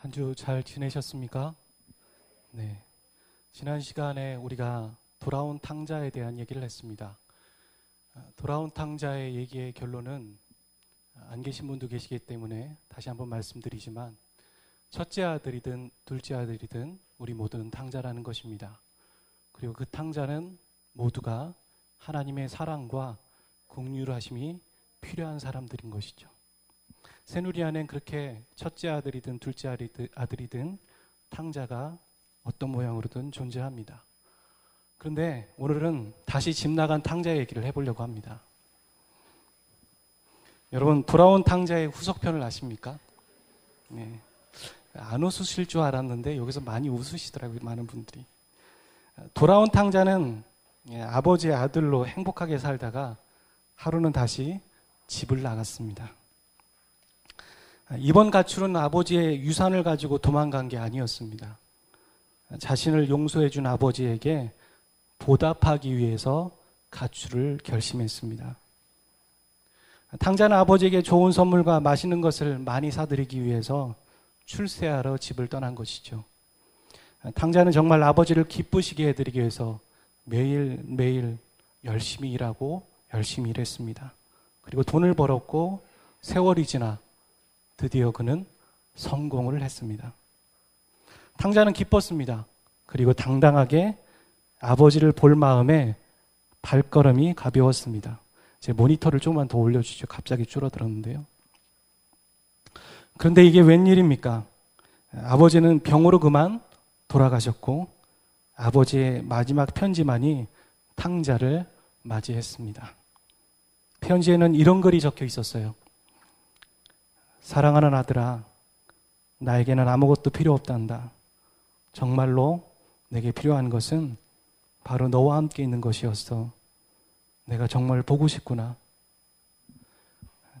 한 주 잘 지내셨습니까? 네. 지난 시간에 우리가 돌아온 탕자에 대한 얘기를 했습니다. 돌아온 탕자의 얘기의 결론은 안 계신 분도 계시기 때문에 다시 한번 말씀드리지만 첫째 아들이든 둘째 아들이든 우리 모두는 탕자라는 것입니다. 그리고 그 탕자는 모두가 하나님의 사랑과 긍휼하심이 필요한 사람들인 것이죠. 새누리 안엔 그렇게 첫째 아들이든 둘째 아들이든 탕자가 어떤 모양으로든 존재합니다. 그런데 오늘은 다시 집 나간 탕자 얘기를 해보려고 합니다. 여러분, 돌아온 탕자의 후속편을 아십니까? 네. 안 웃으실 줄 알았는데 여기서 많이 웃으시더라고요, 많은 분들이. 돌아온 탕자는 아버지의 아들로 행복하게 살다가 하루는 다시 집을 나갔습니다. 이번 가출은 아버지의 유산을 가지고 도망간 게 아니었습니다. 자신을 용서해 준 아버지에게 보답하기 위해서 가출을 결심했습니다. 탕자는 아버지에게 좋은 선물과 맛있는 것을 많이 사드리기 위해서 출세하러 집을 떠난 것이죠. 탕자는 정말 아버지를 기쁘시게 해드리기 위해서 매일매일 열심히 일하고 열심히 일했습니다. 그리고 돈을 벌었고 세월이 지나 드디어 그는 성공을 했습니다. 탕자는 기뻤습니다. 그리고 당당하게 아버지를 볼 마음에 발걸음이 가벼웠습니다. 제 모니터를 조금만 더 올려주시죠. 갑자기 줄어들었는데요. 그런데 이게 웬일입니까? 아버지는 병으로 그만 돌아가셨고 아버지의 마지막 편지만이 탕자를 맞이했습니다. 편지에는 이런 글이 적혀 있었어요. 사랑하는 아들아, 나에게는 아무것도 필요 없단다. 정말로 내게 필요한 것은 바로 너와 함께 있는 것이었어. 내가 정말 보고 싶구나.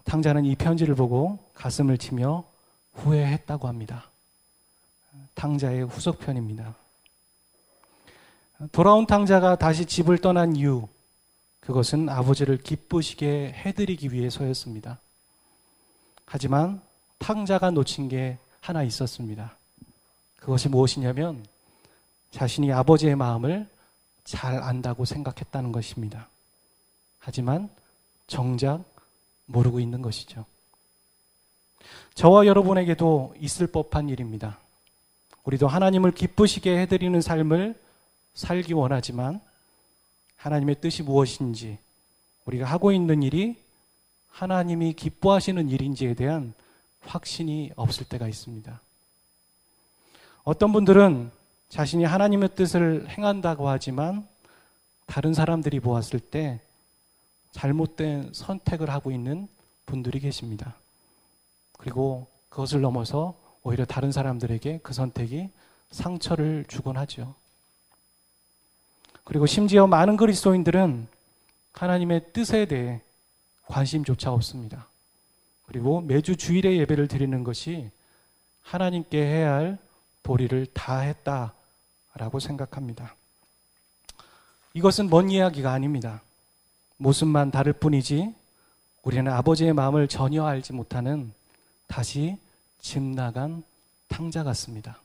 탕자는 이 편지를 보고 가슴을 치며 후회했다고 합니다. 탕자의 후속편입니다. 돌아온 탕자가 다시 집을 떠난 이유, 그것은 아버지를 기쁘시게 해드리기 위해서였습니다. 하지만 탕자가 놓친 게 하나 있었습니다. 그것이 무엇이냐면 자신이 아버지의 마음을 잘 안다고 생각했다는 것입니다. 하지만 정작 모르고 있는 것이죠. 저와 여러분에게도 있을 법한 일입니다. 우리도 하나님을 기쁘시게 해드리는 삶을 살기 원하지만 하나님의 뜻이 무엇인지, 우리가 하고 있는 일이 하나님이 기뻐하시는 일인지에 대한 확신이 없을 때가 있습니다. 어떤 분들은 자신이 하나님의 뜻을 행한다고 하지만 다른 사람들이 보았을 때 잘못된 선택을 하고 있는 분들이 계십니다. 그리고 그것을 넘어서 오히려 다른 사람들에게 그 선택이 상처를 주곤 하죠. 그리고 심지어 많은 그리스도인들은 하나님의 뜻에 대해 관심조차 없습니다. 그리고 매주 주일에 예배를 드리는 것이 하나님께 해야 할 도리를 다 했다라고 생각합니다. 이것은 먼 이야기가 아닙니다. 모습만 다를 뿐이지 우리는 아버지의 마음을 전혀 알지 못하는 다시 집 나간 탕자 같습니다.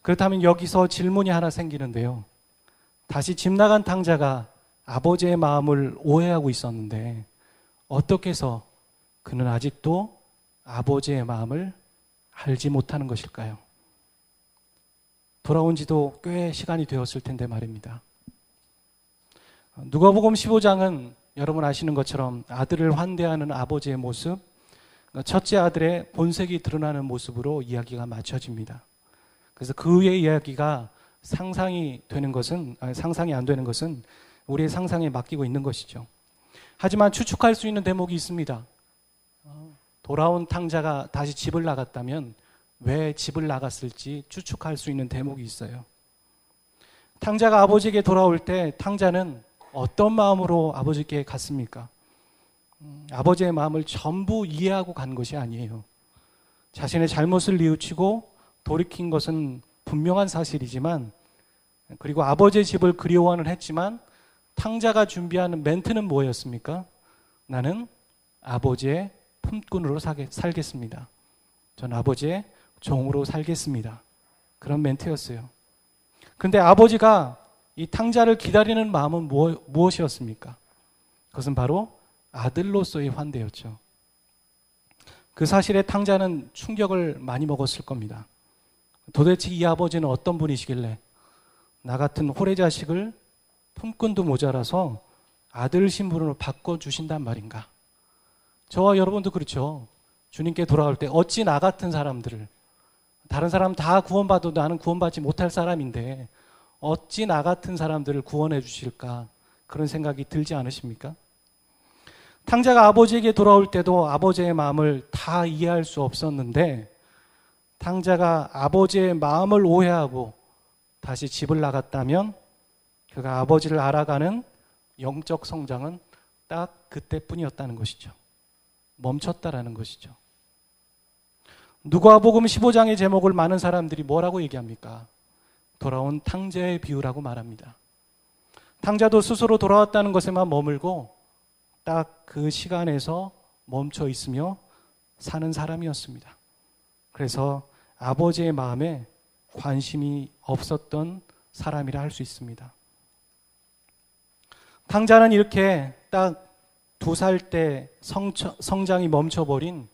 그렇다면 여기서 질문이 하나 생기는데요. 다시 집 나간 탕자가 아버지의 마음을 오해하고 있었는데 어떻게 해서 그는 아직도 아버지의 마음을 알지 못하는 것일까요? 돌아온 지도 꽤 시간이 되었을 텐데 말입니다. 누가복음 15장은 여러분 아시는 것처럼 아들을 환대하는 아버지의 모습, 첫째 아들의 본색이 드러나는 모습으로 이야기가 맞춰집니다. 그래서 그 후의 이야기가 상상이 안 되는 것은 우리의 상상에 맡기고 있는 것이죠. 하지만 추측할 수 있는 대목이 있습니다. 돌아온 탕자가 다시 집을 나갔다면 왜 집을 나갔을지 추측할 수 있는 대목이 있어요. 탕자가 아버지에게 돌아올 때 탕자는 어떤 마음으로 아버지께 갔습니까? 아버지의 마음을 전부 이해하고 간 것이 아니에요. 자신의 잘못을 뉘우치고 돌이킨 것은 분명한 사실이지만, 그리고 아버지의 집을 그리워는 했지만 탕자가 준비하는 멘트는 뭐였습니까? 나는 아버지의 품꾼으로 살겠습니다. 전 아버지의 종으로 살겠습니다. 그런 멘트였어요. 그런데 아버지가 이 탕자를 기다리는 마음은 무엇이었습니까? 그것은 바로 아들로서의 환대였죠. 그 사실에 탕자는 충격을 많이 먹었을 겁니다. 도대체 이 아버지는 어떤 분이시길래 나 같은 호래자식을 품꾼도 모자라서 아들 신분으로 바꿔주신단 말인가? 저와 여러분도 그렇죠. 주님께 돌아올 때 어찌 나 같은 사람들을, 다른 사람 다 구원받아도 나는 구원받지 못할 사람인데 어찌 나 같은 사람들을 구원해 주실까? 그런 생각이 들지 않으십니까? 탕자가 아버지에게 돌아올 때도 아버지의 마음을 다 이해할 수 없었는데 탕자가 아버지의 마음을 오해하고 다시 집을 나갔다면 그가 아버지를 알아가는 영적 성장은 딱 그때뿐이었다는 것이죠. 멈췄다라는 것이죠. 누가복음 15장의 제목을 많은 사람들이 뭐라고 얘기합니까? 돌아온 탕자의 비유라고 말합니다. 탕자도 스스로 돌아왔다는 것에만 머물고 딱 그 시간에서 멈춰 있으며 사는 사람이었습니다. 그래서 아버지의 마음에 관심이 없었던 사람이라 할 수 있습니다. 탕자는 이렇게 딱 2살 때 성장이 멈춰버린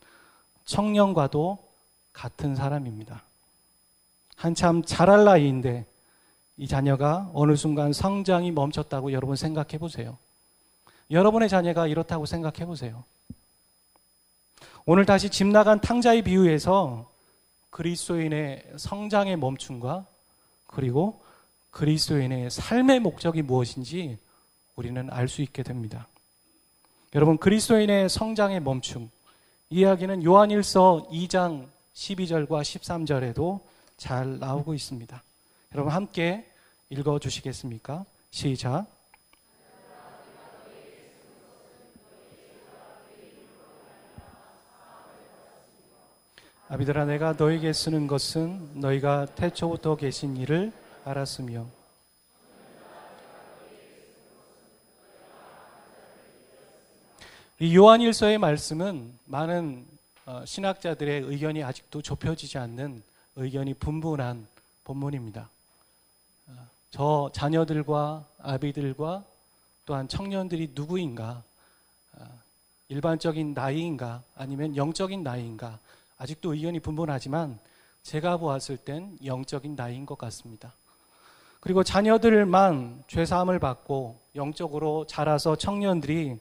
청년과도 같은 사람입니다. 한참 자랄 나이인데 이 자녀가 어느 순간 성장이 멈췄다고 여러분 생각해 보세요. 여러분의 자녀가 이렇다고 생각해 보세요. 오늘 다시 집 나간 탕자의 비유에서 그리스도인의 성장의 멈춤과 그리고 그리스도인의 삶의 목적이 무엇인지 우리는 알 수 있게 됩니다. 여러분, 그리스도인의 성장의 멈춤, 이 이야기는 요한일서 2장 12절과 13절에도 잘 나오고 있습니다. 여러분 함께 읽어주시겠습니까? 시작. 아비들아, 내가 너에게 쓰는 것은 너희가 태초부터 계신 이를 알았으며 이 요한일서의 말씀은 많은 신학자들의 의견이 아직도 좁혀지지 않는 의견이 분분한 본문입니다. 저 자녀들과 아비들과 또한 청년들이 누구인가, 일반적인 나이인가 아니면 영적인 나이인가, 아직도 의견이 분분하지만 제가 보았을 땐 영적인 나이인 것 같습니다. 그리고 자녀들만 죄사함을 받고 영적으로 자라서 청년들이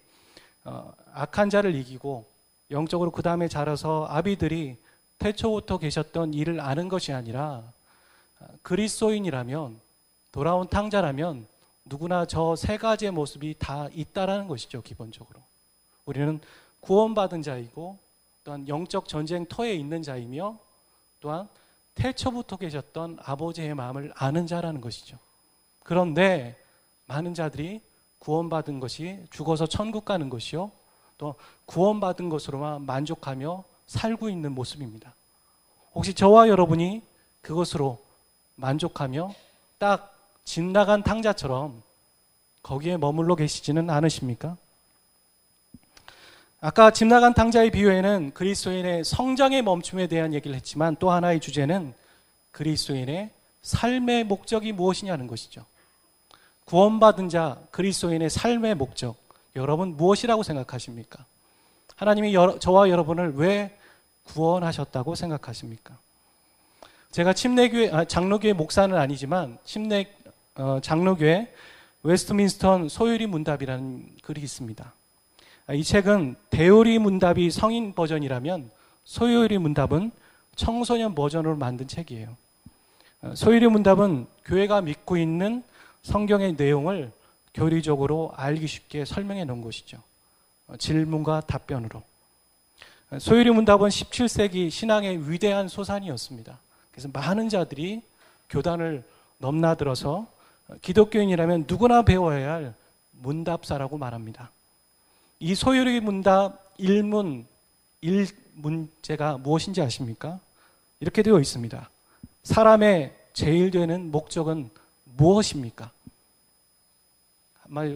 악한 자를 이기고 영적으로 그 다음에 자라서 아비들이 태초부터 계셨던 일을 아는 것이 아니라 그리스도인이라면, 돌아온 탕자라면 누구나 저 세 가지의 모습이 다 있다라는 것이죠. 기본적으로 우리는 구원받은 자이고 또한 영적 전쟁터에 있는 자이며 또한 태초부터 계셨던 아버지의 마음을 아는 자라는 것이죠. 그런데 많은 자들이 구원받은 것이 죽어서 천국 가는 것이요, 또 구원받은 것으로만 만족하며 살고 있는 모습입니다. 혹시 저와 여러분이 그것으로 만족하며 딱 집 나간 탕자처럼 거기에 머물러 계시지는 않으십니까? 아까 집 나간 탕자의 비유에는 그리스도인의 성장의 멈춤에 대한 얘기를 했지만 또 하나의 주제는 그리스도인의 삶의 목적이 무엇이냐는 것이죠. 구원받은 자, 그리스도인의 삶의 목적, 여러분 무엇이라고 생각하십니까? 하나님이 저와 여러분을 왜 구원하셨다고 생각하십니까? 제가 장로교회 목사는 아니지만 장로교회 웨스트민스턴 소요리 문답이라는 글이 있습니다. 이 책은 대요리 문답이 성인 버전이라면 소요리 문답은 청소년 버전으로 만든 책이에요. 소요리 문답은 교회가 믿고 있는 성경의 내용을 교리적으로 알기 쉽게 설명해 놓은 것이죠. 질문과 답변으로. 소요리 문답은 17세기 신앙의 위대한 소산이었습니다. 그래서 많은 자들이 교단을 넘나들어서 기독교인이라면 누구나 배워야 할 문답사라고 말합니다. 이 소요리 문답 1문제가 무엇인지 아십니까? 이렇게 되어 있습니다. 사람의 제일 되는 목적은 무엇입니까?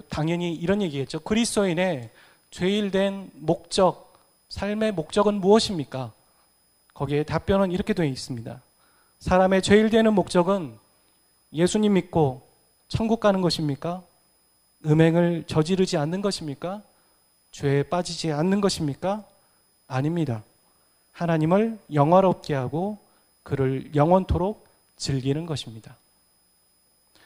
당연히 이런 얘기겠죠. 그리스도인의 제일 된 목적, 삶의 목적은 무엇입니까? 거기에 답변은 이렇게 되어 있습니다. 사람의 죄일 되는 목적은 예수님 믿고 천국 가는 것입니까? 음행을 저지르지 않는 것입니까? 죄에 빠지지 않는 것입니까? 아닙니다. 하나님을 영화롭게 하고 그를 영원토록 즐기는 것입니다.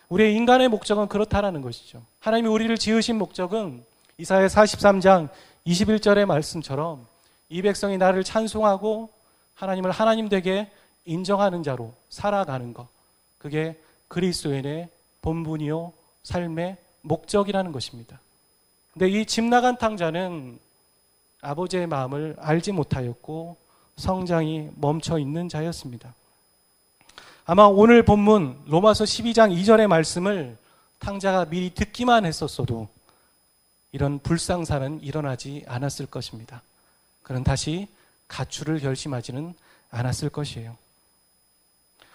우리의 인간의 목적은 그렇다라는 것이죠. 하나님이 우리를 지으신 목적은 이사야 43장 21절의 말씀처럼 이 백성이 나를 찬송하고 하나님을 하나님 되게 인정하는 자로 살아가는 것. 그게 그리스도인의 본분이요 삶의 목적이라는 것입니다. 근데 이 집 나간 탕자는 아버지의 마음을 알지 못하였고 성장이 멈춰 있는 자였습니다. 아마 오늘 본문 로마서 12장 2절의 말씀을 탕자가 미리 듣기만 했었어도 이런 불상사는 일어나지 않았을 것입니다. 그는 다시 가출을 결심하지는 않았을 것이에요.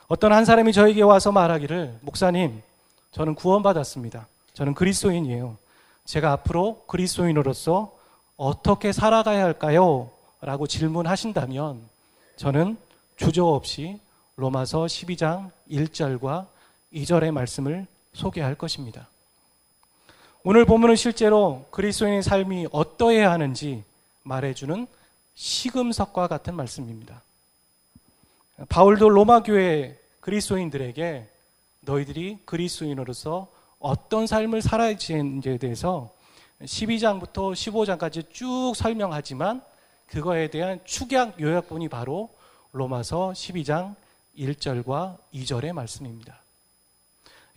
어떤 한 사람이 저에게 와서 말하기를, 목사님, 저는 구원받았습니다. 저는 그리스도인이에요. 제가 앞으로 그리스도인으로서 어떻게 살아가야 할까요? 라고 질문하신다면 저는 주저없이 로마서 12장 1절과 2절의 말씀을 소개할 것입니다. 오늘 본문은 실제로 그리스도인의 삶이 어떠해야 하는지 말해주는 시금석과 같은 말씀입니다. 바울도 로마 교회 그리스도인들에게 너희들이 그리스도인으로서 어떤 삶을 살아야 하는지에 대해서 12장부터 15장까지 쭉 설명하지만 그거에 대한 축약 요약본이 바로 로마서 12장 1절과 2절의 말씀입니다.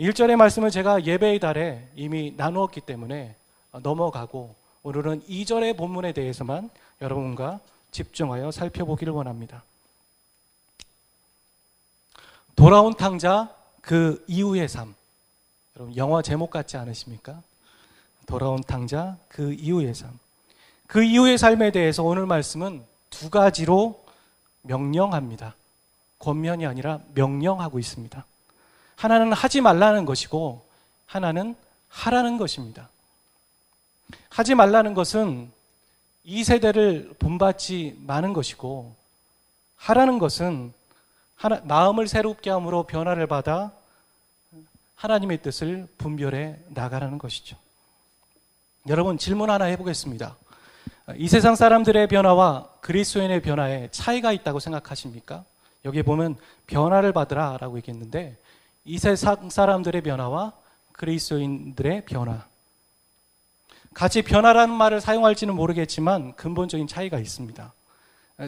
1절의 말씀을 제가 예배의 달에 이미 나누었기 때문에 넘어가고 오늘은 2절의 본문에 대해서만 여러분과 집중하여 살펴보기를 원합니다. 돌아온 탕자 그 이후의 삶. 여러분 영화 제목 같지 않으십니까? 돌아온 탕자 그 이후의 삶. 그 이후의 삶에 대해서 오늘 말씀은 두 가지로 명령합니다. 권면이 아니라 명령하고 있습니다. 하나는 하지 말라는 것이고 하나는 하라는 것입니다. 하지 말라는 것은 이 세대를 본받지 마는 것이고 하라는 것은 마음을 새롭게 함으로 변화를 받아 하나님의 뜻을 분별해 나가라는 것이죠. 여러분 질문 하나 해보겠습니다. 이 세상 사람들의 변화와 그리스도인의 변화에 차이가 있다고 생각하십니까? 여기 보면 변화를 받으라 라고 얘기했는데 이 세상 사람들의 변화와 그리스도인들의 변화, 같이 변화라는 말을 사용할지는 모르겠지만 근본적인 차이가 있습니다.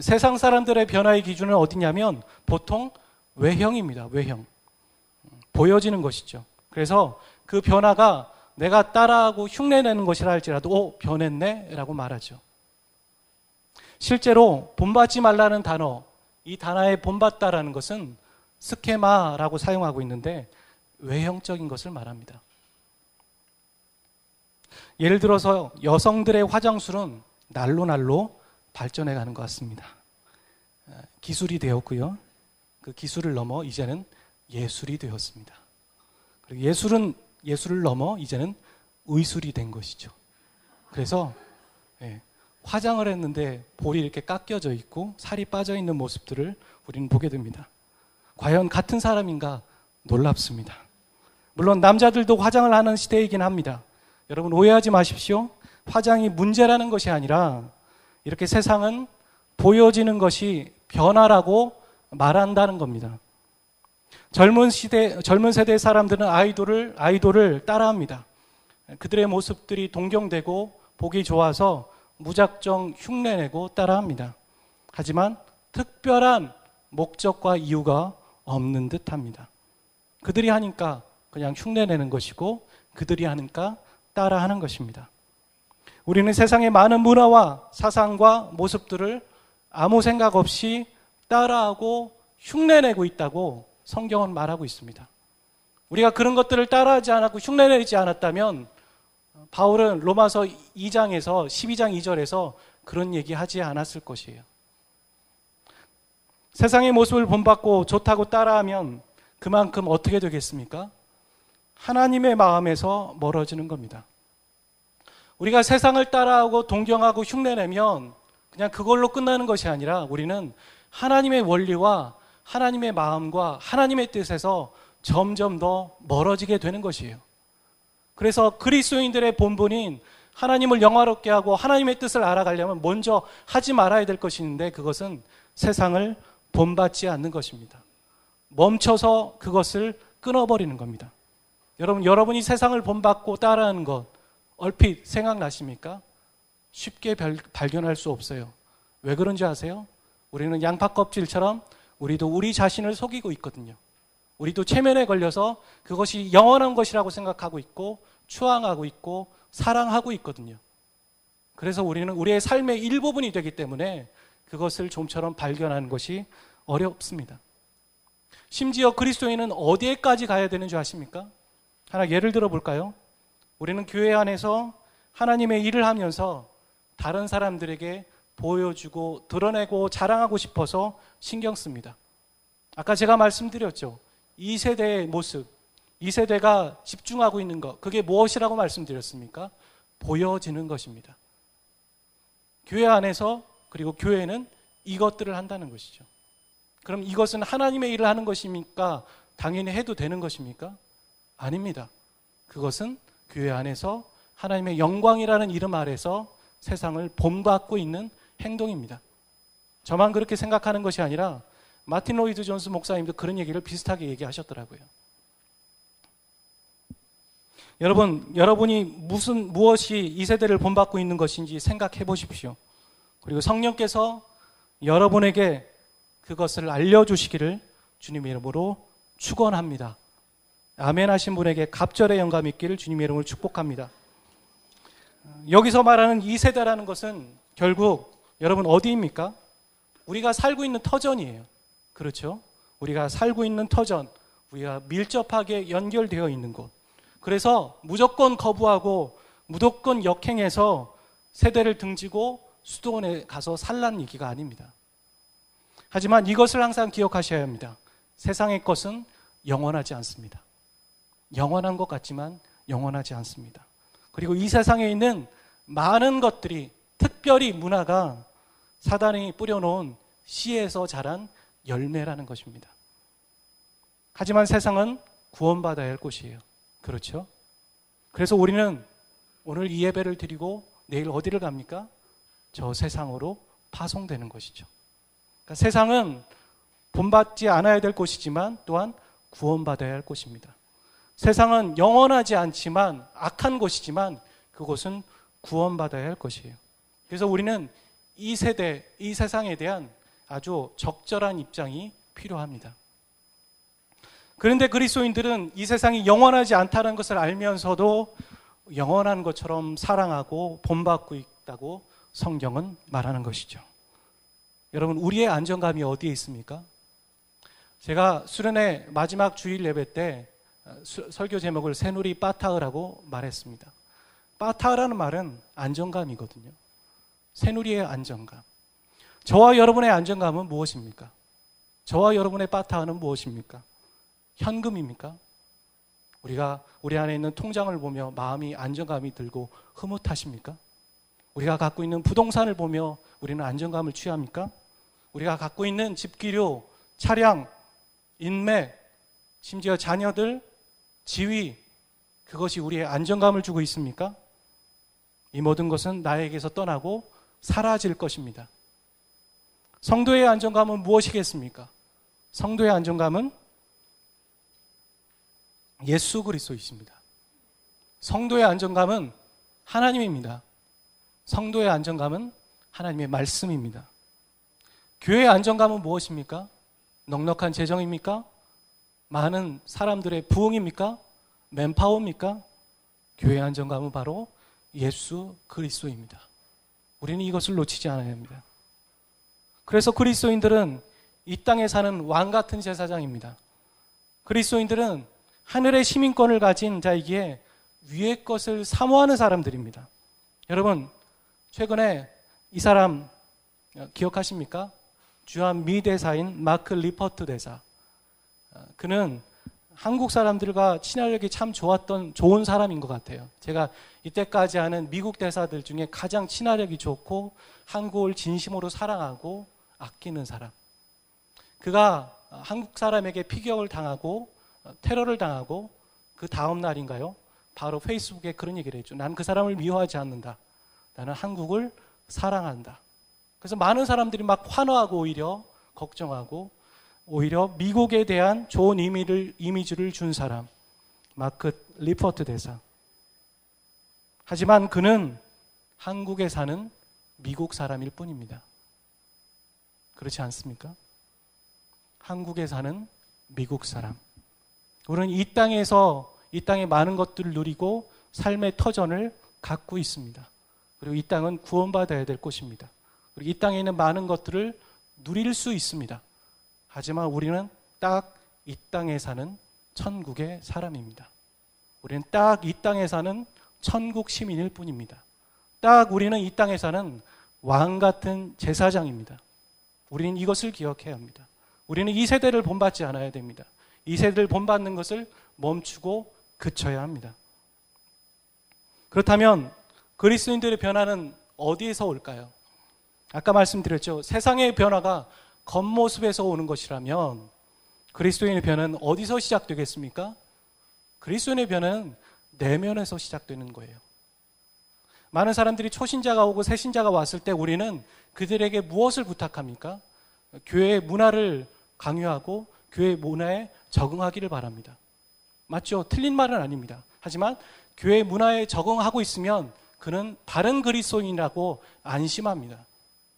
세상 사람들의 변화의 기준은 어디냐면 보통 외형입니다. 외형. 보여지는 것이죠. 그래서 그 변화가 내가 따라하고 흉내내는 것이라 할지라도 변했네 라고 말하죠. 실제로 본받지 말라는 단어, 이 단어에 본받다라는 것은 스케마라고 사용하고 있는데 외형적인 것을 말합니다. 예를 들어서 여성들의 화장술은 날로 발전해 가는 것 같습니다. 기술이 되었고요. 그 기술을 넘어 이제는 예술이 되었습니다. 그리고 예술을 넘어 이제는 의술이 된 것이죠. 그래서 화장을 했는데 볼이 이렇게 깎여져 있고 살이 빠져 있는 모습들을 우리는 보게 됩니다. 과연 같은 사람인가 놀랍습니다. 물론 남자들도 화장을 하는 시대이긴 합니다. 여러분 오해하지 마십시오. 화장이 문제라는 것이 아니라 이렇게 세상은 보여지는 것이 변화라고 말한다는 겁니다. 젊은 세대 사람들은 아이돌을 따라합니다. 그들의 모습들이 동경되고 보기 좋아서 무작정 흉내내고 따라합니다. 하지만 특별한 목적과 이유가 없는 듯합니다. 그들이 하니까 그냥 흉내내는 것이고 그들이 하니까 따라하는 것입니다. 우리는 세상의 많은 문화와 사상과 모습들을 아무 생각 없이 따라하고 흉내내고 있다고 성경은 말하고 있습니다. 우리가 그런 것들을 따라하지 않았고 흉내내지 않았다면 바울은 로마서 2장에서 12장 2절에서 그런 얘기하지 않았을 것이에요. 세상의 모습을 본받고 좋다고 따라하면 그만큼 어떻게 되겠습니까? 하나님의 마음에서 멀어지는 겁니다. 우리가 세상을 따라하고 동경하고 흉내내면 그냥 그걸로 끝나는 것이 아니라 우리는 하나님의 원리와 하나님의 마음과 하나님의 뜻에서 점점 더 멀어지게 되는 것이에요. 그래서 그리스도인들의 본분인 하나님을 영화롭게 하고 하나님의 뜻을 알아가려면 먼저 하지 말아야 될 것이 있는데, 그것은 세상을 본받지 않는 것입니다. 멈춰서 그것을 끊어버리는 겁니다. 여러분이 세상을 본받고 따라하는 것 얼핏 생각나십니까? 쉽게 발견할 수 없어요. 왜 그런지 아세요? 우리는 양파 껍질처럼 우리도 우리 자신을 속이고 있거든요. 우리도 체면에 걸려서 그것이 영원한 것이라고 생각하고 있고 추앙하고 있고 사랑하고 있거든요. 그래서 우리는 우리의 삶의 일부분이 되기 때문에 그것을 좀처럼 발견하는 것이 어렵습니다. 심지어 그리스도인은 어디에까지 가야 되는 줄 아십니까? 하나 예를 들어 볼까요? 우리는 교회 안에서 하나님의 일을 하면서 다른 사람들에게 보여주고 드러내고 자랑하고 싶어서 신경 씁니다. 아까 제가 말씀드렸죠. 이 세대의 모습, 이 세대가 집중하고 있는 것, 그게 무엇이라고 말씀드렸습니까? 보여지는 것입니다. 교회 안에서, 그리고 교회는 이것들을 한다는 것이죠. 그럼 이것은 하나님의 일을 하는 것입니까? 당연히 해도 되는 것입니까? 아닙니다. 그것은 교회 안에서 하나님의 영광이라는 이름 아래서 세상을 본받고 있는 행동입니다. 저만 그렇게 생각하는 것이 아니라 마틴 로이드 존스 목사님도 그런 얘기를 비슷하게 얘기하셨더라고요. 여러분이 무엇이 이 세대를 본받고 있는 것인지 생각해 보십시오. 그리고 성령께서 여러분에게 그것을 알려주시기를 주님의 이름으로 축원합니다. 아멘 하신 분에게 갑절의 영감 있기를 주님의 이름으로 축복합니다. 여기서 말하는 이 세대라는 것은 결국 여러분 어디입니까? 우리가 살고 있는 터전이에요. 그렇죠? 우리가 살고 있는 터전, 우리가 밀접하게 연결되어 있는 곳. 그래서 무조건 거부하고 무조건 역행해서 세대를 등지고 수도원에 가서 살라는 얘기가 아닙니다. 하지만 이것을 항상 기억하셔야 합니다. 세상의 것은 영원하지 않습니다. 영원한 것 같지만 영원하지 않습니다. 그리고 이 세상에 있는 많은 것들이, 특별히 문화가 사단이 뿌려놓은 씨에서 자란 열매라는 것입니다. 하지만 세상은 구원받아야 할 곳이에요. 그렇죠? 그래서 우리는 오늘 이 예배를 드리고 내일 어디를 갑니까? 저 세상으로 파송되는 것이죠. 그러니까 세상은 본받지 않아야 될 곳이지만 또한 구원받아야 할 곳입니다. 세상은 영원하지 않지만 악한 곳이지만 그곳은 구원받아야 할 것이에요. 그래서 우리는 이 세대, 이 세상에 대한 아주 적절한 입장이 필요합니다. 그런데 그리스도인들은 이 세상이 영원하지 않다는 것을 알면서도 영원한 것처럼 사랑하고 본받고 있다고 성경은 말하는 것이죠. 여러분, 우리의 안정감이 어디에 있습니까? 제가 수련회 마지막 주일 예배 때 설교 제목을 새누리 빠타흐라고 말했습니다. 빠타흐라는 말은 안정감이거든요. 새누리의 안정감. 저와 여러분의 안정감은 무엇입니까? 저와 여러분의 빠타흐는 무엇입니까? 현금입니까? 우리가 우리 안에 있는 통장을 보며 마음이 안정감이 들고 흐뭇하십니까? 우리가 갖고 있는 부동산을 보며 우리는 안정감을 취합니까? 우리가 갖고 있는 집기료, 차량, 인맥, 심지어 자녀들, 지위, 그것이 우리의 안정감을 주고 있습니까? 이 모든 것은 나에게서 떠나고 사라질 것입니다. 성도의 안정감은 무엇이겠습니까? 성도의 안정감은 예수 그리스도이십니다. 성도의 안정감은 하나님입니다. 성도의 안정감은 하나님의 말씀입니다. 교회의 안정감은 무엇입니까? 넉넉한 재정입니까? 많은 사람들의 부흥입니까? 맨파워입니까? 교회의 안정감은 바로 예수 그리스도입니다. 우리는 이것을 놓치지 않아야 합니다. 그래서 그리스도인들은 이 땅에 사는 왕 같은 제사장입니다. 그리스도인들은 하늘의 시민권을 가진 자이기에 위의 것을 사모하는 사람들입니다. 여러분, 최근에 이 사람 기억하십니까? 주한 미 대사인 마크 리퍼트 대사. 그는 한국 사람들과 친화력이 참 좋은 사람인 것 같아요. 제가 이때까지 아는 미국 대사들 중에 가장 친화력이 좋고 한국을 진심으로 사랑하고 아끼는 사람. 그가 한국 사람에게 피격을 당하고 테러를 당하고 그 다음 날인가요? 바로 페이스북에 그런 얘기를 했죠. 난 그 사람을 미워하지 않는다. 나는 한국을 사랑한다. 그래서 많은 사람들이 막 환호하고 오히려 걱정하고 오히려 미국에 대한 좋은 이미지를 준 사람, 마크 리포트 대사. 하지만 그는 한국에 사는 미국 사람일 뿐입니다. 그렇지 않습니까? 한국에 사는 미국 사람. 우리는 이 땅에서 이 땅의 많은 것들을 누리고 삶의 터전을 갖고 있습니다. 그리고 이 땅은 구원받아야 될 곳입니다. 그리고 이 땅에 있는 많은 것들을 누릴 수 있습니다. 하지만 우리는 딱 이 땅에 사는 천국의 사람입니다. 우리는 딱 이 땅에 사는 천국 시민일 뿐입니다. 딱 우리는 이 땅에 사는 왕 같은 제사장입니다. 우리는 이것을 기억해야 합니다. 우리는 이 세대를 본받지 않아야 됩니다. 이 세대를 본받는 것을 멈추고 그쳐야 합니다. 그렇다면 그리스도인들의 변화는 어디에서 올까요? 아까 말씀드렸죠. 세상의 변화가 겉모습에서 오는 것이라면 그리스도인의 변화는 어디서 시작되겠습니까? 그리스도인의 변화는 내면에서 시작되는 거예요. 많은 사람들이 초신자가 오고 새신자가 왔을 때 우리는 그들에게 무엇을 부탁합니까? 교회의 문화를 강요하고 교회의 문화에 적응하기를 바랍니다. 맞죠? 틀린 말은 아닙니다. 하지만 교회 문화에 적응하고 있으면 그는 바른 그리스도인이라고 안심합니다.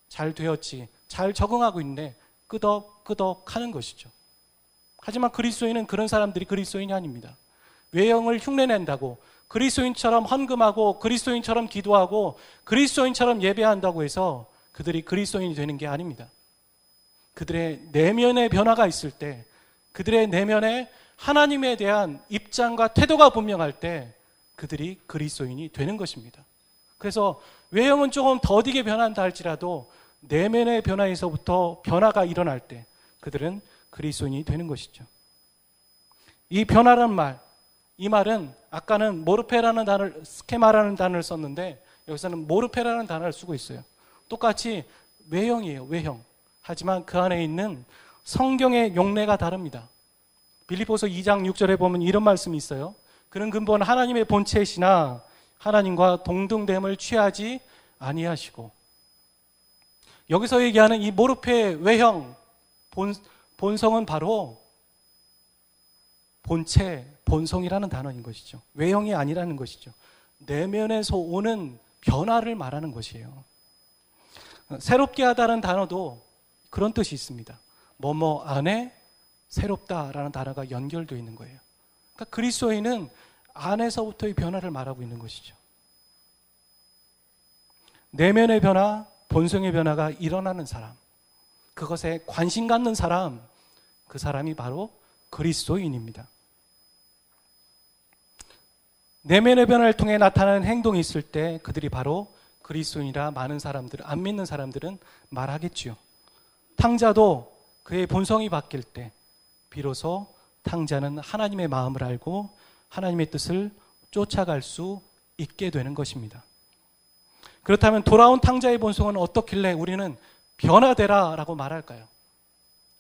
잘 되었지, 잘 적응하고 있네, 끄덕끄덕 하는 것이죠. 하지만 그리스도인은 그런 사람들이 그리스도인이 아닙니다. 외형을 흉내낸다고 그리스도인처럼 헌금하고 그리스도인처럼 기도하고 그리스도인처럼 예배한다고 해서 그들이 그리스도인이 되는 게 아닙니다. 그들의 내면의 변화가 있을 때, 그들의 내면에 하나님에 대한 입장과 태도가 분명할 때 그들이 그리스도인이 되는 것입니다. 그래서 외형은 조금 더디게 변한다 할지라도 내면의 변화에서부터 변화가 일어날 때 그들은 그리스도인이 되는 것이죠. 이 변화라는 말, 이 말은 아까는 모르페라는 단어를, 스케마라는 단어를 썼는데 여기서는 모르페라는 단어를 쓰고 있어요. 똑같이 외형이에요, 외형. 하지만 그 안에 있는 성경의 용례가 다릅니다. 빌립보서 2장 6절에 보면 이런 말씀이 있어요. 그는 근본 하나님의 본체이시나 하나님과 동등됨을 취하지 아니하시고. 여기서 얘기하는 이 모르페의 외형, 본성은 바로 본체, 본성이라는 단어인 것이죠. 외형이 아니라는 것이죠. 내면에서 오는 변화를 말하는 것이에요. 새롭게 하다는 단어도 그런 뜻이 있습니다. 뭐뭐 안에 새롭다라는 단어가 연결되어 있는 거예요. 그러니까 그리스도인은 안에서부터의 변화를 말하고 있는 것이죠. 내면의 변화, 본성의 변화가 일어나는 사람, 그것에 관심 갖는 사람, 그 사람이 바로 그리스도인입니다. 내면의 변화를 통해 나타나는 행동이 있을 때 그들이 바로 그리스도인이라 많은 사람들, 안 믿는 사람들은 말하겠지요. 탕자도 그의 본성이 바뀔 때 비로소 탕자는 하나님의 마음을 알고 하나님의 뜻을 쫓아갈 수 있게 되는 것입니다. 그렇다면 돌아온 탕자의 본성은 어떻길래 우리는 변화되라 라고 말할까요?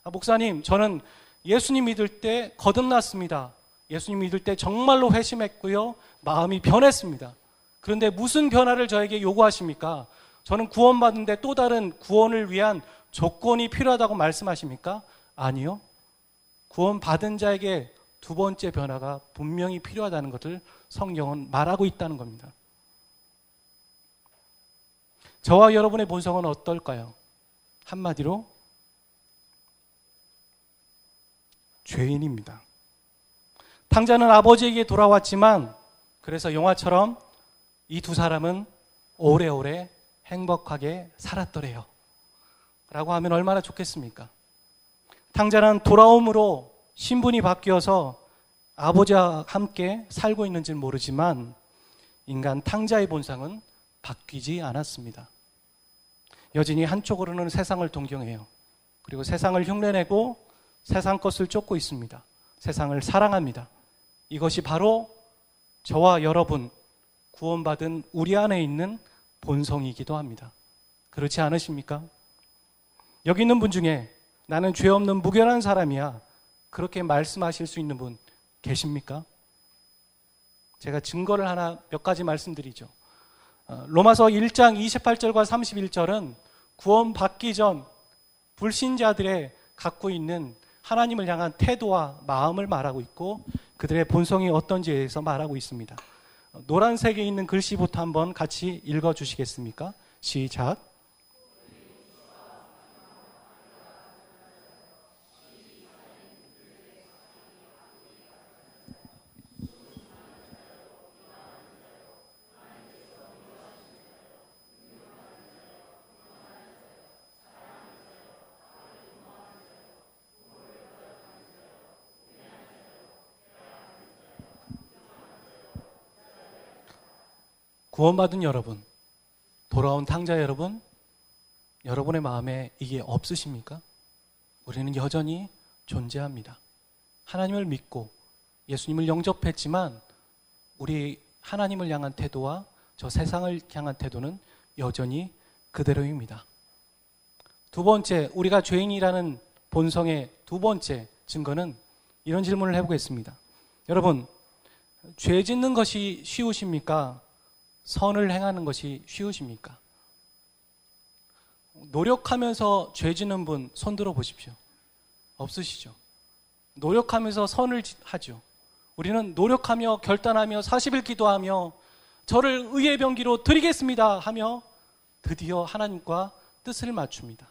목사님, 저는 예수님 믿을 때 거듭났습니다. 예수님 믿을 때 정말로 회심했고요. 마음이 변했습니다. 그런데 무슨 변화를 저에게 요구하십니까? 저는 구원받는데 또 다른 구원을 위한 조건이 필요하다고 말씀하십니까? 아니요. 구원받은 자에게 두 번째 변화가 분명히 필요하다는 것을 성경은 말하고 있다는 겁니다. 저와 여러분의 본성은 어떨까요? 한마디로 죄인입니다. 탕자는 아버지에게 돌아왔지만 그래서 영화처럼 이 두 사람은 오래오래 행복하게 살았더래요. 라고 하면 얼마나 좋겠습니까? 탕자는 돌아옴으로 신분이 바뀌어서 아버지와 함께 살고 있는지는 모르지만 인간 탕자의 본성은 바뀌지 않았습니다. 여전히 한쪽으로는 세상을 동경해요. 그리고 세상을 흉내내고 세상 것을 쫓고 있습니다. 세상을 사랑합니다. 이것이 바로 저와 여러분 구원받은 우리 안에 있는 본성이기도 합니다. 그렇지 않으십니까? 여기 있는 분 중에 나는 죄 없는 무결한 사람이야. 그렇게 말씀하실 수 있는 분 계십니까? 제가 증거를 하나 몇 가지 말씀드리죠. 로마서 1장 28절과 31절은 구원받기 전 불신자들의 갖고 있는 하나님을 향한 태도와 마음을 말하고 있고 그들의 본성이 어떤지에 대해서 말하고 있습니다. 노란색에 있는 글씨부터 한번 같이 읽어주시겠습니까? 시작. 구원받은 여러분, 돌아온 탕자 여러분, 여러분의 마음에 이게 없으십니까? 우리는 여전히 존재합니다. 하나님을 믿고 예수님을 영접했지만 우리 하나님을 향한 태도와 저 세상을 향한 태도는 여전히 그대로입니다. 두 번째, 우리가 죄인이라는 본성의 두 번째 증거는 이런 질문을 해보겠습니다. 여러분, 죄 짓는 것이 쉬우십니까? 선을 행하는 것이 쉬우십니까? 노력하면서 죄 짓는 분 손 들어 보십시오. 없으시죠? 노력하면서 선을 하죠. 우리는 노력하며 결단하며 40일 기도하며 저를 의의 병기로 드리겠습니다 하며 드디어 하나님과 뜻을 맞춥니다.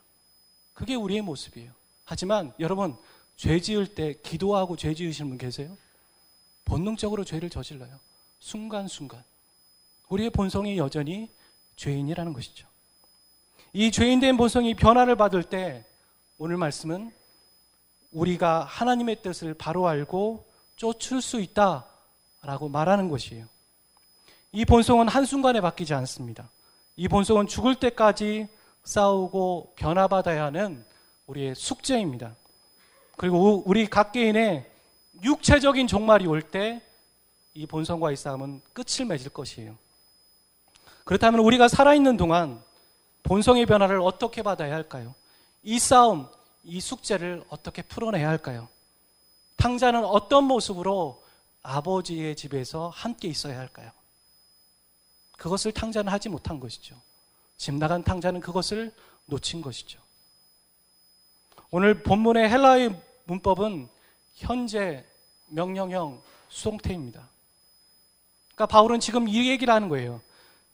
그게 우리의 모습이에요. 하지만 여러분, 죄 지을 때 기도하고 죄 지으시는 분 계세요? 본능적으로 죄를 저질러요. 순간순간. 우리의 본성이 여전히 죄인이라는 것이죠. 이 죄인된 본성이 변화를 받을 때 오늘 말씀은 우리가 하나님의 뜻을 바로 알고 쫓을 수 있다라고 말하는 것이에요. 이 본성은 한순간에 바뀌지 않습니다. 이 본성은 죽을 때까지 싸우고 변화받아야 하는 우리의 숙제입니다. 그리고 우리 각 개인의 육체적인 종말이 올 때 이 본성과의 싸움은 끝을 맺을 것이에요. 그렇다면 우리가 살아있는 동안 본성의 변화를 어떻게 받아야 할까요? 이 싸움, 이 숙제를 어떻게 풀어내야 할까요? 탕자는 어떤 모습으로 아버지의 집에서 함께 있어야 할까요? 그것을 탕자는 하지 못한 것이죠. 집 나간 탕자는 그것을 놓친 것이죠. 오늘 본문의 헬라의 문법은 현재 명령형 수동태입니다. 그러니까 바울은 지금 이 얘기를 하는 거예요.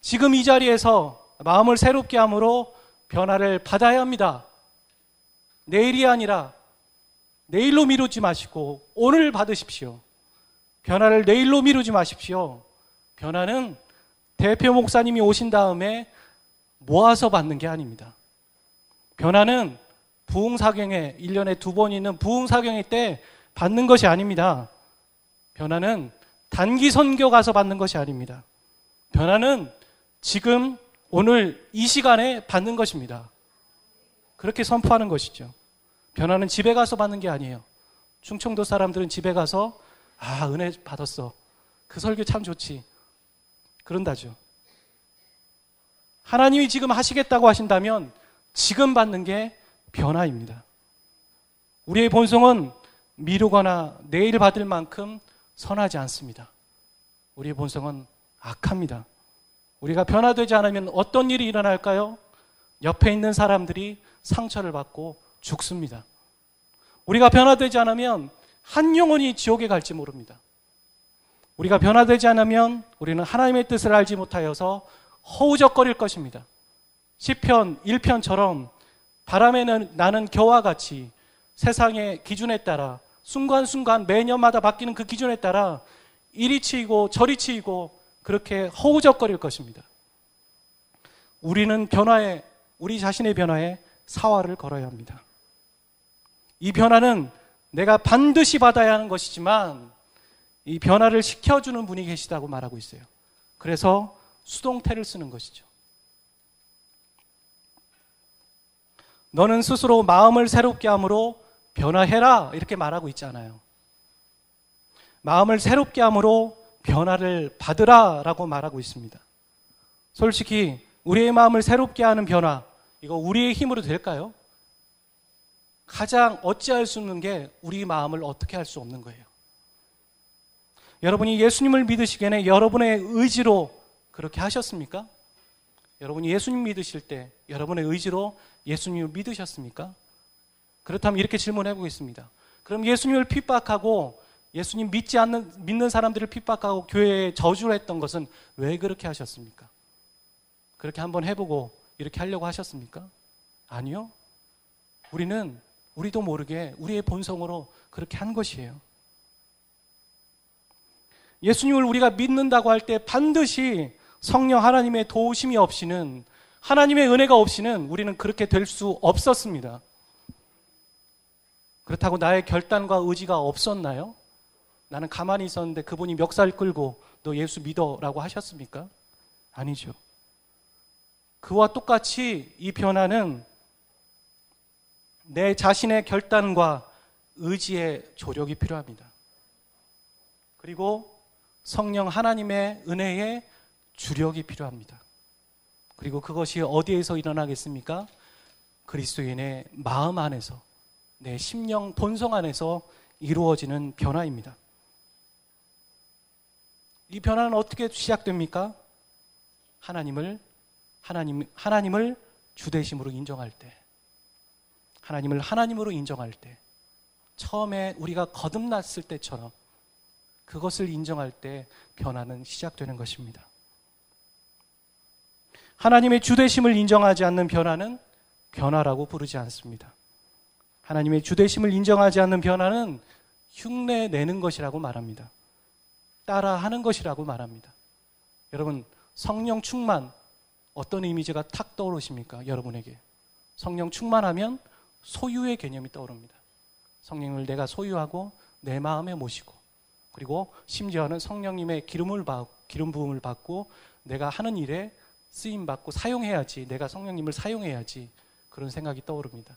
지금 이 자리에서 마음을 새롭게 함으로 변화를 받아야 합니다. 내일이 아니라 내일로 미루지 마시고 오늘 받으십시오. 변화를 내일로 미루지 마십시오. 변화는 대표 목사님이 오신 다음에 모아서 받는 게 아닙니다. 변화는 부흥사경회 1년에 2번 있는 부흥사경회 때 받는 것이 아닙니다. 변화는 단기 선교 가서 받는 것이 아닙니다. 변화는 지금 오늘 이 시간에 받는 것입니다. 그렇게 선포하는 것이죠. 변화는 집에 가서 받는 게 아니에요. 충청도 사람들은 집에 가서 은혜 받았어. 그 설교 참 좋지. 그런다죠. 하나님이 지금 하시겠다고 하신다면 지금 받는 게 변화입니다. 우리의 본성은 미루거나 내일 받을 만큼 선하지 않습니다. 우리의 본성은 악합니다. 우리가 변화되지 않으면 어떤 일이 일어날까요? 옆에 있는 사람들이 상처를 받고 죽습니다. 우리가 변화되지 않으면 한 영혼이 지옥에 갈지 모릅니다. 우리가 변화되지 않으면 우리는 하나님의 뜻을 알지 못하여서 허우적거릴 것입니다. 시편 1편처럼 바람에 나는 겨와 같이 세상의 기준에 따라 순간순간 매년마다 바뀌는 그 기준에 따라 이리 치이고 저리 치이고 그렇게 허우적거릴 것입니다. 우리는 변화에, 우리 자신의 변화에 사활을 걸어야 합니다. 이 변화는 내가 반드시 받아야 하는 것이지만 이 변화를 시켜주는 분이 계시다고 말하고 있어요. 그래서 수동태를 쓰는 것이죠. 너는 스스로 마음을 새롭게 함으로 변화해라 이렇게 말하고 있잖아요. 마음을 새롭게 함으로 변화를 받으라 라고 말하고 있습니다. 솔직히 우리의 마음을 새롭게 하는 변화, 이거 우리의 힘으로 될까요? 가장 어찌할 수 없는 게 우리 마음을 어떻게 할 수 없는 거예요. 여러분이 예수님을 믿으시기 전에 여러분의 의지로 그렇게 하셨습니까? 여러분이 예수님 믿으실 때 여러분의 의지로 예수님을 믿으셨습니까? 그렇다면 이렇게 질문해 보겠습니다. 그럼 예수님을 핍박하고 예수님 믿는 사람들을 핍박하고 교회에 저주를 했던 것은 왜 그렇게 하셨습니까? 그렇게 한번 해보고 이렇게 하려고 하셨습니까? 아니요. 우리도 모르게 우리의 본성으로 그렇게 한 것이에요. 예수님을 우리가 믿는다고 할 때 반드시 성령 하나님의 도우심이 없이는, 하나님의 은혜가 없이는 우리는 그렇게 될 수 없었습니다. 그렇다고 나의 결단과 의지가 없었나요? 나는 가만히 있었는데 그분이 멱살 끌고 너 예수 믿어라고 하셨습니까? 아니죠. 그와 똑같이 이 변화는 내 자신의 결단과 의지의 조력이 필요합니다. 그리고 성령 하나님의 은혜의 주력이 필요합니다. 그리고 그것이 어디에서 일어나겠습니까? 그리스도인의 마음 안에서, 내 심령 본성 안에서 이루어지는 변화입니다. 이 변화는 어떻게 시작됩니까? 하나님을 주되심으로 인정할 때, 하나님을 하나님으로 인정할 때, 처음에 우리가 거듭났을 때처럼 그것을 인정할 때 변화는 시작되는 것입니다. 하나님의 주되심을 인정하지 않는 변화는 변화라고 부르지 않습니다. 하나님의 주되심을 인정하지 않는 변화는 흉내내는 것이라고 말합니다. 따라하는 것이라고 말합니다. 여러분, 성령 충만, 어떤 이미지가 탁 떠오르십니까? 여러분에게 성령 충만하면 소유의 개념이 떠오릅니다. 성령을 내가 소유하고 내 마음에 모시고, 그리고 심지어는 성령님의 기름 부음을 받고 내가 하는 일에 쓰임받고 사용해야지, 내가 성령님을 사용해야지, 그런 생각이 떠오릅니다.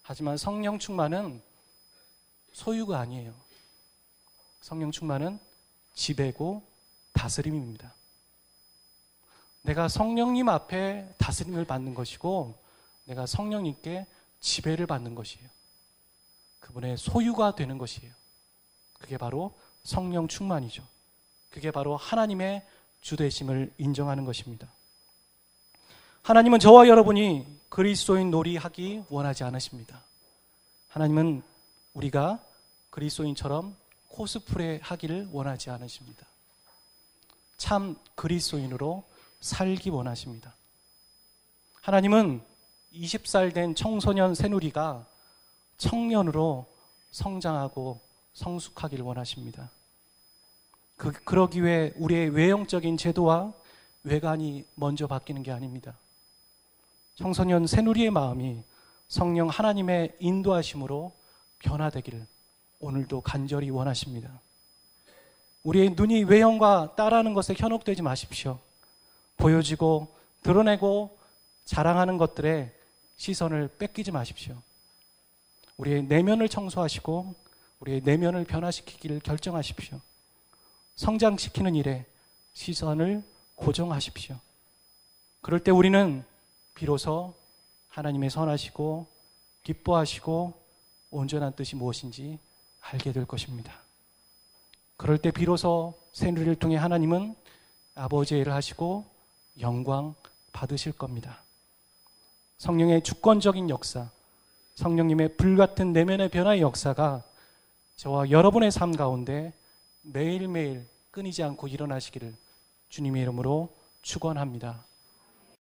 하지만 성령 충만은 소유가 아니에요. 성령 충만은 지배고 다스림입니다. 내가 성령님 앞에 다스림을 받는 것이고 내가 성령님께 지배를 받는 것이에요. 그분의 소유가 되는 것이에요. 그게 바로 성령 충만이죠. 그게 바로 하나님의 주되심을 인정하는 것입니다. 하나님은 저와 여러분이 그리스도인 놀이하기 원하지 않으십니다. 하나님은 우리가 그리스도인처럼 코스프레 하기를 원하지 않으십니다. 참 그리스도인으로 살기 원하십니다. 하나님은 20살 된 청소년 새누리가 청년으로 성장하고 성숙하기를 원하십니다. 그러기 위해 우리의 외형적인 제도와 외관이 먼저 바뀌는 게 아닙니다. 청소년 새누리의 마음이 성령 하나님의 인도하심으로 변화되기를 오늘도 간절히 원하십니다. 우리의 눈이 외형과 따라하는 것에 현혹되지 마십시오. 보여지고 드러내고 자랑하는 것들에 시선을 뺏기지 마십시오. 우리의 내면을 청소하시고 우리의 내면을 변화시키기를 결정하십시오. 성장시키는 일에 시선을 고정하십시오. 그럴 때 우리는 비로소 하나님의 선하시고 기뻐하시고 온전한 뜻이 무엇인지 알게 될 것입니다. 그럴 때 비로소 새누리를 통해 하나님은 아버지의 일을 하시고 영광 받으실 겁니다. 성령의 주권적인 역사, 성령님의 불같은 내면의 변화의 역사가 저와 여러분의 삶 가운데 매일매일 끊이지 않고 일어나시기를 주님의 이름으로 축원합니다.